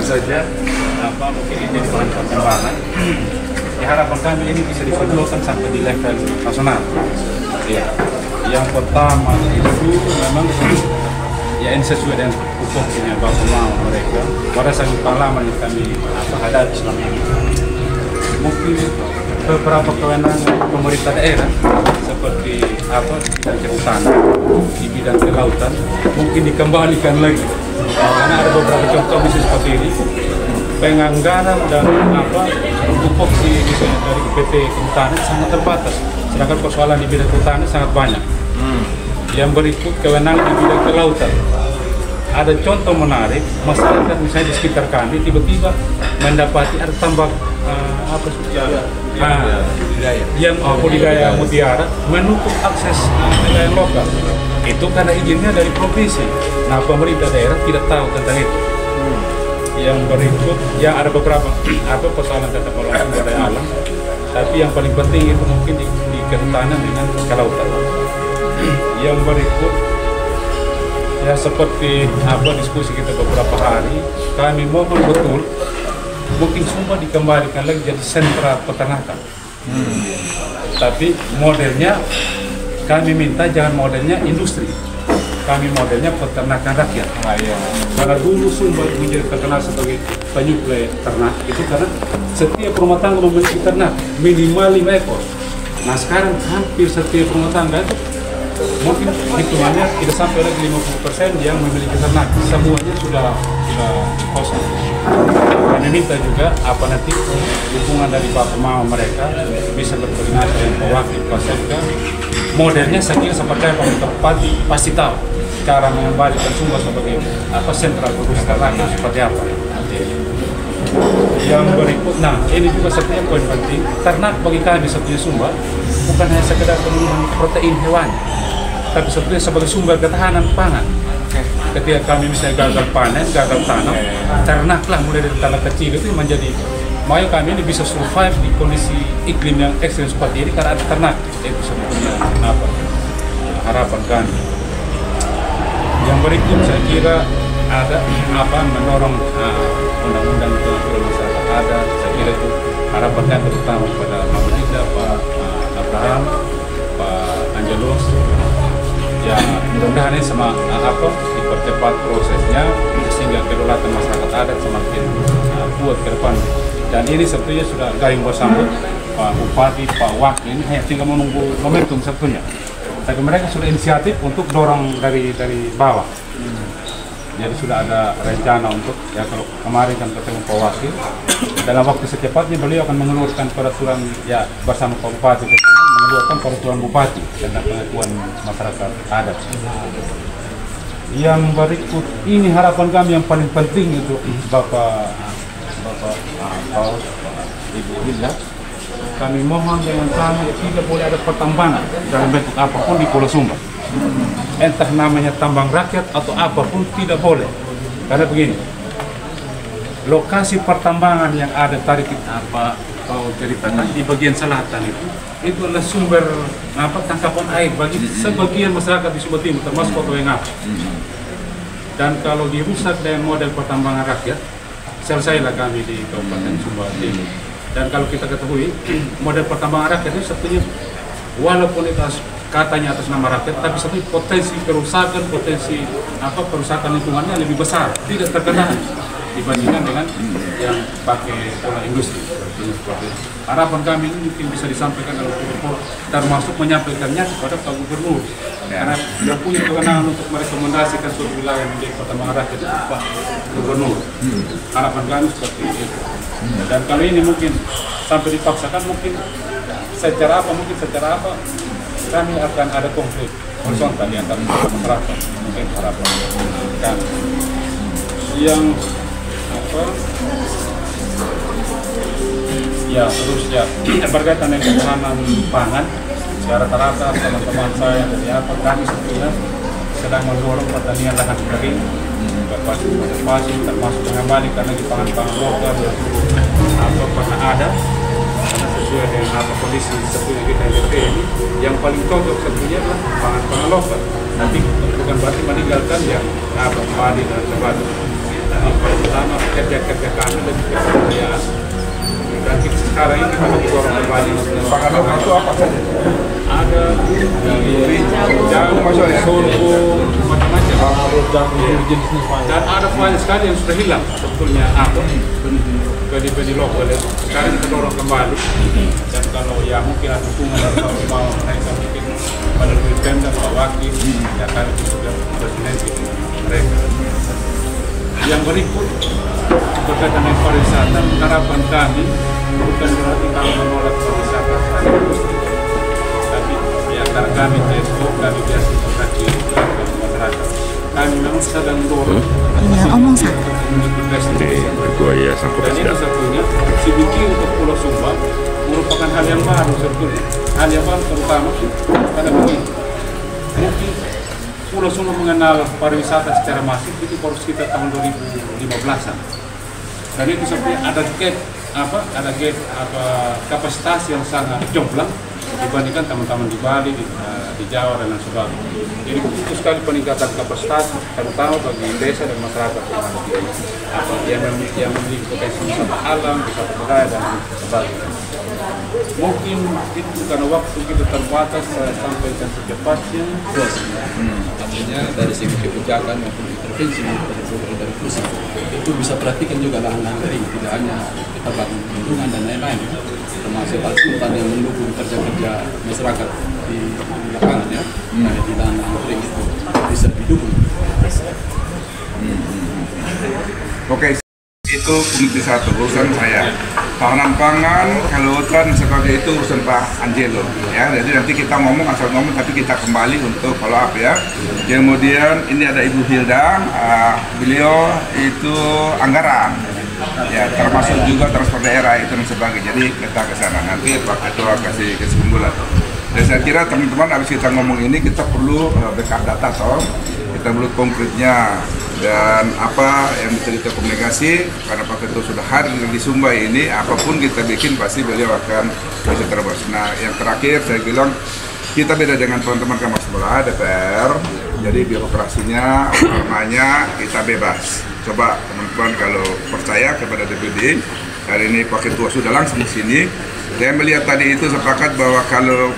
saja mungkin ini jadi bahan pertimbangan. Ya, harapan kami ini bisa diperlukan sampai di level nasional. Ya. Yang pertama itu memang ya ini sesuai dengan tupoksinya baku mau mereka pada saat pengalaman yang kami hadapi selama ini. Mungkin beberapa kewenangan pemerintah daerah seperti di bidang kehutanan, di bidang kelautan mungkin dikembalikan lagi. Karena ada beberapa contoh bisnis seperti ini, penganggaran dan tupoksi misalnya dari PT Kehutanan sangat terbatas, sedangkan persoalan di bidang kehutanan sangat banyak. Yang berikut kewenangan di bidang kelautan. Ada contoh menarik, masyarakat misalnya di sekitar kami tiba-tiba mendapati ada tambak budidaya mutiara menutup akses nelayan lokal. Itu karena izinnya dari provinsi. Nah, pemerintah daerah tidak tahu tentang itu. Yang berikut, ya ada beberapa persoalan tata kelola sumber daya alam, tapi yang paling penting itu mungkin di kehutanan dengan kelautan. Yang berikut, ya seperti diskusi kita beberapa hari, kami mohon betul mungkin Sumba dikembalikan lagi jadi sentra peternakan. Tapi modelnya kami minta jangan modelnya industri, kami modelnya peternakan rakyat. Karena dulu Sumba menjadi terkenal sebagai penyuplai ternak itu karena setiap rumah tangga memiliki ternak minimal 5 ekor. Nah sekarang hampir setiap rumah tangga itu mungkin hitungannya tidak sampai lagi 50% yang memiliki ternak, semuanya sudah kosong. Kami minta juga nanti dukungan dari Bapak Mama mereka bisa berkoordinasi dengan pewakil Pasca. Modelnya saya kira seperti pemerintah Bupati pasti tahu cara mengembalikan Sumba sebagai sentral produksi ternak seperti apa. Yang berikut, nah ini juga sebenarnya poin penting, ternak bagi kami seperti Sumba bukan hanya sekedar pemenuhan protein hewani, tapi sebetulnya sebagai sumber ketahanan pangan. Ketika kami misalnya gagal panen, gagal tanam, ternaklah mulai dari tanah kecil itu menjadi, makanya kami ini bisa survive di kondisi iklim yang ekstrim seperti ini karena ada ternak. Itu sebetulnya harapan kami. Yang berikut saya kira ada mendorong undang-undang pengaturan masyarakat adat. Saya kira itu harapan kami terutama kepada Mama Linda, Pak Abraham, Pak Angelus. Ya mudah-mudahan ini dipercepat prosesnya sehingga kedaulatan masyarakat adat semakin kuat ke depan. Dan ini sebetulnya sudah garing bersambut Pak Bupati, Pak Wakil, ini hanya tinggal menunggu momentum sebetulnya. Tapi mereka sudah inisiatif untuk dorong dari bawah. Jadi sudah ada rencana untuk, ya kalau kemarin kan ketemu Pak Wakil, dalam waktu secepatnya beliau akan mengeluarkan peraturan ya bersama Pak Bupati, mengeluarkan peraturan Bupati tentang pengakuan masyarakat adat. Yang berikut ini harapan kami yang paling penting untuk Bapak Paus, Ibu Hilda. Kami mohon dengan kami tidak boleh ada pertambangan dalam bentuk apapun di Pulau Sumba. Entah namanya tambang rakyat atau apapun tidak boleh. Karena begini, lokasi pertambangan yang ada tadi kita kalau ceritakan di bagian selatan itu adalah sumber tangkapan air bagi sebagian masyarakat di Sumba Timur termasuk Kota Wengapu. Dan kalau dirusak dengan model pertambangan rakyat, selesailah kami di Kabupaten Sumba Timur. Dan kalau kita ketahui model pertambangan rakyat itu sebetulnya walaupun itu katanya atas nama rakyat, tapi sebetulnya potensi kerusakan, kerusakan lingkungannya lebih besar, tidak terkendali dibandingkan dengan yang pakai pola industri. Harapan kami ini mungkin bisa disampaikan oleh Gubernur, termasuk menyampaikannya kepada Pak Gubernur, karena yang punya kewenangan untuk merekomendasikan suatu wilayah menjadi pertambangan rakyat itu Pak Gubernur. Harapan kami seperti itu. Dan kali ini mungkin sampai dipaksakan mungkin secara apa kami akan ada konflik horizontal di antara masyarakat. Mungkin harapan kami. Yang ya terus ya berkaitan dengan ketahanan pangan, rata-rata teman-teman saya dari kami sebetulnya sedang mendorong pertanian lahan kering, berpartisipasi termasuk mengembalikan lagi pangan-pangan lokal pernah ada, karena sesuai dengan kondisi sebetulnya kita ini yang paling cocok sebetulnya adalah pangan-pangan lokal. Nanti bukan berarti meninggalkan yang padi dan sebagainya. Jadi pertama kerja kami lebih ke kebudayaan. Dan kita sekarang ini kita dorong kembali. Panganan itu apa saja? Ada dari jamu, sorghum, macam-macam. Dan ada banyak sekali yang sudah hilang sebetulnya benih-benih lokal. Sekarang kita dorong kembali. Dan kalau ya mungkin ada dukungan dari kawan-kawan mereka mungkin melalui Pemda Pak Wakil, ya kami sudah bersinergi dengan mereka. Yang berikut berkaitan dengan pariwisata, harapan kami bukan berarti kami menolak pariwisata, tapi di antara kami TSO, kami biasa berkaki dengan masyarakat. Kami memang sedang mendorong dan itu satunya CBD untuk Pulau Sumba merupakan hal yang baru sebetulnya. Hal yang baru terutama pada begini. Mungkin Pulau Sumba mengenal pariwisata secara masif itu baru sekitar tahun 2015-an. Dan itu sebenarnya ada gap kapasitas yang sangat jomplang dibandingkan teman-teman di Bali, di Jawa dan lain sebagainya. Jadi butuh sekali peningkatan kapasitas, terutama bagi desa dan masyarakat yang memiliki potensi wisata alam, wisata budaya dan lain sebagainya. Mungkin itu karena waktu kita terbatas, saya sampaikan secepatnya. Artinya dari segi kebijakan maupun intervensi dari pusat itu bisa perhatikan juga lahan-lahan kering, tidak hanya kita bangun bendungan dan lain-lain, termasuk sultan yang mendukung kerja-kerja masyarakat di lapangan ya, di lahan-lahan kering itu bisa didukung. Oke, itu komite 1 urusan saya. Tahanan pangan, kelautan sebagai itu urusan Pak Angelo ya. Jadi nanti kita ngomong asal ngomong tapi kita kembali untuk follow up ya. Kemudian ini ada Ibu Hilda, beliau itu anggaran ya, termasuk juga transport daerah itu dan sebagainya. Jadi kita ke sana nanti Pak Ketua kasih kesimpulan. Dan saya kira teman-teman habis kita ngomong ini kita perlu backup data toh. Kita perlu konkretnya dan apa yang bisa kita komunikasi karena Pak Ketua sudah hadir di Sumba ini, apapun kita bikin pasti beliau akan bisa terbahas. Nah yang terakhir saya bilang kita beda dengan teman-teman Kamar Sebelah DPR, jadi birokrasinya, warnanya kita bebas. Coba teman-teman kalau percaya kepada DPD, hari ini Pak Ketua sudah langsung di sini. Saya melihat tadi itu sepakat bahwa kalau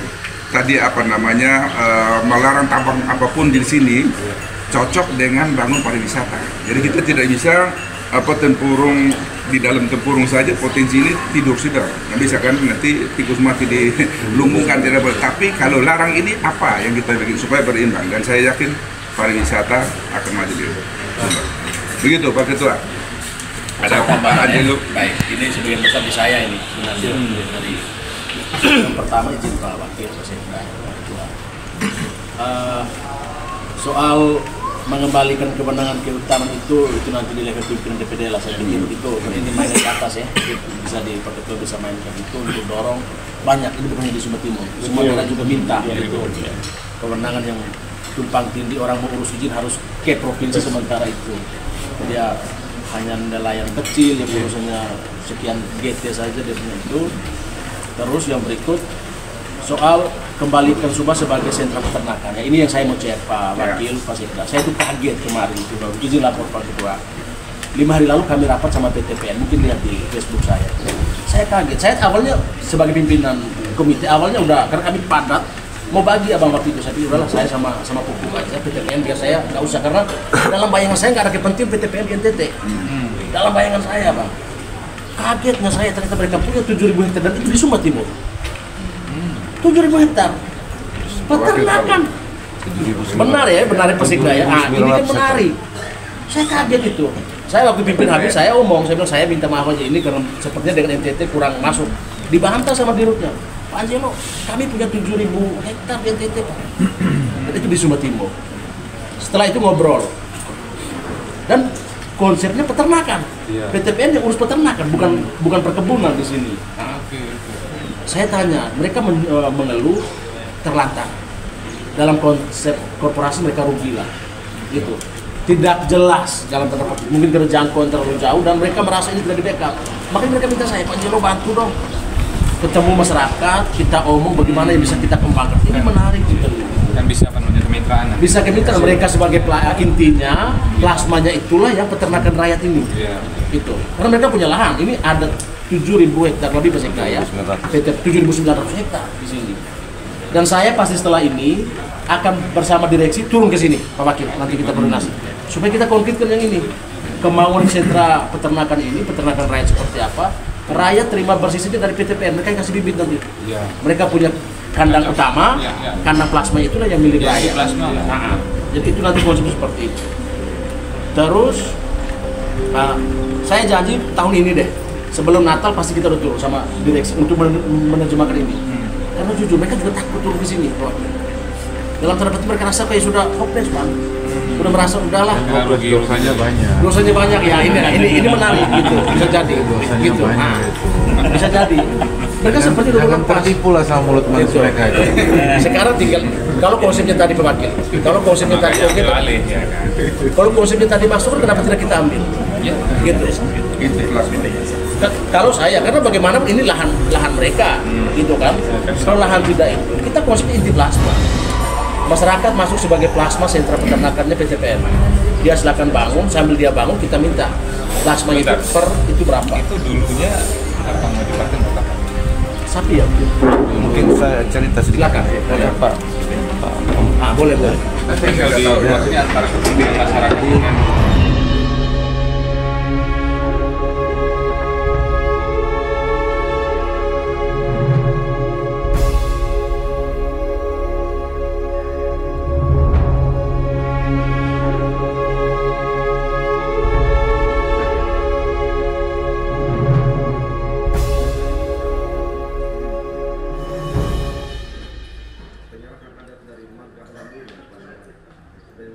tadi melarang tambang apapun di sini cocok dengan bangun pariwisata. Jadi kita tidak bisa tempurung di dalam tempurung saja, potensi ini tidur sudah. Nggak bisa kan nanti tikus mati di lumbungkan tidak boleh. Tapi kalau larang ini apa yang kita bikin supaya berimbang, dan saya yakin pariwisata akan maju di Sumba. Begitu Pak Ketua. Ada tambahan dulu. Baik, ini sebagian besar di saya ini sebenarnya dari yang pertama izin Pak Wakil Presiden. Soal mengembalikan kewenangan kehutanan itu nanti di level pimpinan DPD lah, saya pikir itu ini main di atas ya, bisa di Pak Ketua bisa mainkan itu untuk dorong banyak. Ini bukan hanya di Sumba Timur, semua daerah juga minta itu kewenangan yang tumpang tindih, orang mau urus izin harus ke provinsi sementara itu dia hanya nelayan kecil yang urusannya sekian GT saja desnya itu. Terus yang berikut soal kembalikan Sumba sebagai sentra peternakan. Ya, ini yang saya mau cek Pak Wakil, Pak Sekda. Saya tuh kaget kemarin itu, izin lapor Pak Ketua. 5 hari lalu kami rapat sama PTPN, mungkin lihat di Facebook saya. Saya kaget. Saya awalnya sebagai pimpinan komite awalnya udah karena kami padat mau bagi abang waktu itu. Saya pikir udahlah saya sama Pupuk aja PTPN biar saya nggak usah, karena dalam bayangan saya nggak ada kepentingan PTPN di NTT. Dalam bayangan saya Bang. Kagetnya saya ternyata mereka punya 7.000 hektar dan itu di Sumba Timur. 7.000 hektar peternakan. Benar ya Pak Sekda ya. Ini kan menarik. Saya kaget itu. Saya waktu pimpin habis saya omong, saya bilang saya minta maaf aja ini karena sepertinya dengan NTT kurang masuk. Dibantah sama dirutnya. Pak Angelo, kami punya 7.000 hektar di NTT Pak. Dan itu di Sumba Timur. Setelah itu ngobrol. Dan konsepnya peternakan. PTPN yang urus peternakan, bukan perkebunan di sini. Saya tanya, mereka mengeluh terlantar. Dalam konsep korporasi mereka rugi lah, gitu. Tidak jelas jalan tanda petik. Mungkin kerjangkauan terlalu jauh dan mereka merasa ini tidak di-backup. Makanya mereka minta saya, Pak Angelo bantu dong. Ketemu masyarakat, kita omong bagaimana yang bisa kita kembangkan. Ini menarik gitu. kan bisa penuhnya kemitraan. Bisa kemitraan mereka sebagai intinya plasmanya itulah yang peternakan rakyat ini. Iya. Itu. Karena mereka punya lahan. Ini ada 7.000 hektar lebih Pak Sekda ya. 7.900 hektar di sini. Dan saya pasti setelah ini akan bersama direksi turun ke sini, Pak Wakil. Nanti kita koordinasi. Supaya kita konkretkan yang ini. Kemauan sentra peternakan ini, peternakan rakyat seperti apa? Rakyat terima bersih saja dari PTPN, mereka yang kasih bibit nanti. Iya. Mereka punya kandang utama, Iya. kandang plasma itulah yang milik Iya, rakyat. plasma. Nah, jadi itu nanti konsep seperti itu. Terus, saya janji tahun ini deh, sebelum Natal pasti kita udah turun sama direksi untuk menerjemahkan ini. Karena jujur mereka juga takut turun ke sini. Dalam tanda petik mereka rasa kayak sudah hopeless Bang. Udah merasa udahlah. Dosanya banyak. Dosanya banyak ya, ini menarik gitu, bisa jadi gitu. Bisa jadi. Mereka seperti udah Jangan lepas. tertipu lah sama mulut manis Gitu. mereka itu. Sekarang tinggal kalau konsepnya tadi Pak Wakil, kalau konsepnya tadi oke, kalau konsepnya tadi masuk kenapa tidak kita ambil? Gitu. Itu kelas Kalau saya, karena bagaimanapun ini lahan mereka, gitu kan. Kalau lahan tidak itu, kita konsepnya inti plasma. Masyarakat masuk sebagai plasma sentra peternakannya PTPN. Dia silakan bangun, sambil dia bangun kita minta plasma itu itu berapa? Itu dulunya apa mau dipakai untuk apa? Sapi ya? Mungkin saya cerita sedikit. Silakan. Pak. Boleh. Tinggal di maksudnya antara kepentingan masyarakat dengan Dari